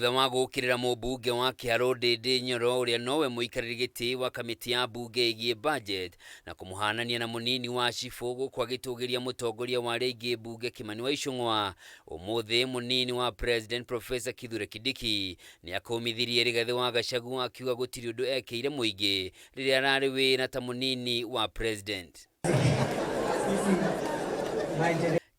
thutha wa gukirira mubunge wa Kiharu Ndindi Nyoro uria nowe muikariri giti wa kamiti ya bunge igie budget na kumuhanania na munini wa Cibo kwa gitugiria mutongoria wa RINGI bunge Kimani wa Icung'wa. Umuthi munini wa president Professor KITHURE Kindiki niakumithirie RIGATHI wa Gachagua akiuga gutiri undu ekiire muingi riria arari wira ta munini wa president.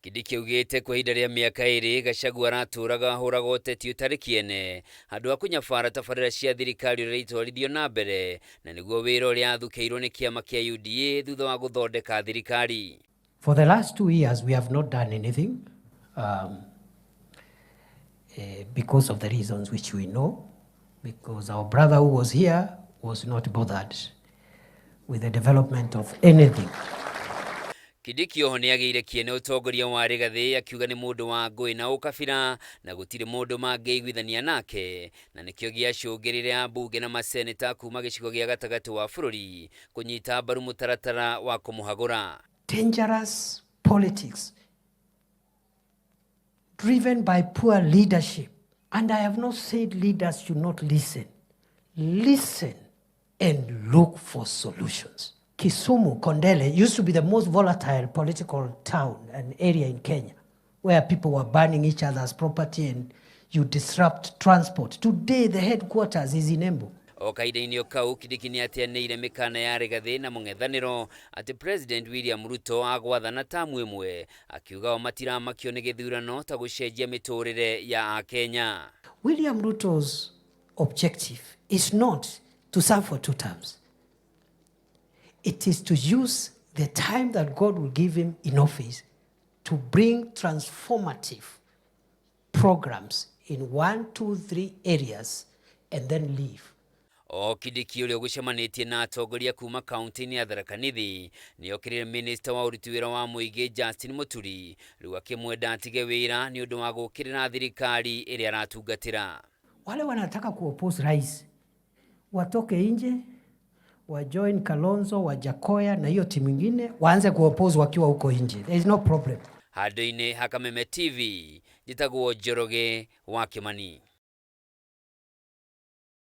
Kindiki augite kwa ihinda ria miaka iri Gachagua araturaga huraga uteti utari kiene handu ha kunyabara tabarĩra cia thirikari uria itwarithio na mbere na niguo wira uria athukeirwo ni kiama kia UDA thutha wa guthondeka thirikari. For the last 2 years we have not done anything because of the reasons which we know, because our brother who was here was not bothered with the development of anything. Kindiki oho niagĩire kiene utongoria wa RIGATHI akiuga ni mundu wa ngũĩ na ukabira na gutire mundu mangĩiguithania nake na nikio giacũngĩrĩre ambunge na maseneta kuma gĩcigo gĩa gatagati wa bũrũri kunyita mbaru mutaratara wa kumuhagura. Dangerous politics driven by poor leadership, and I have not said leaders should not listen. Listen and look for solutions. Kisumu, Kondele used to be the most volatile political town and area in Kenya, where people were burning each other's property and you disrupt transport. Today, the headquarters is in Embu. Okaida-inĩ kau Kindiki nĩatianĩire MIKANA ya RIGATHI na MUNG'ETHANIRO ati President William RUTO agwathana tamu ĩmwe akiuga o matiramakio nĩ gĩthurano ta gũcenjia mĩtũrĩre ya Akenya. William Ruto's objective is not to serve for 2 terms. It is to use the time that God will give him in office to bring transformative programs in 1, 2, 3 areas and then leave. Kindiki uria gucemanitie na atongoria kuma kaunti-inĩ ya Tharaka Nithi niokirire minister wa uruti wira wa muingi Justin Muturi riu akimwenda atige wira ni undu wa gukirira thirikari iria aratungatira. Wale wanataka kuoppose rais watoke nje, wa join Kalonzo, wa Jakoya na hiyo timu nyingine waanze kuoppose wakiwa huko nje. There is no problem. Handu-inĩ ha Kameme TV, njitagwo Njoroge wa Kimani.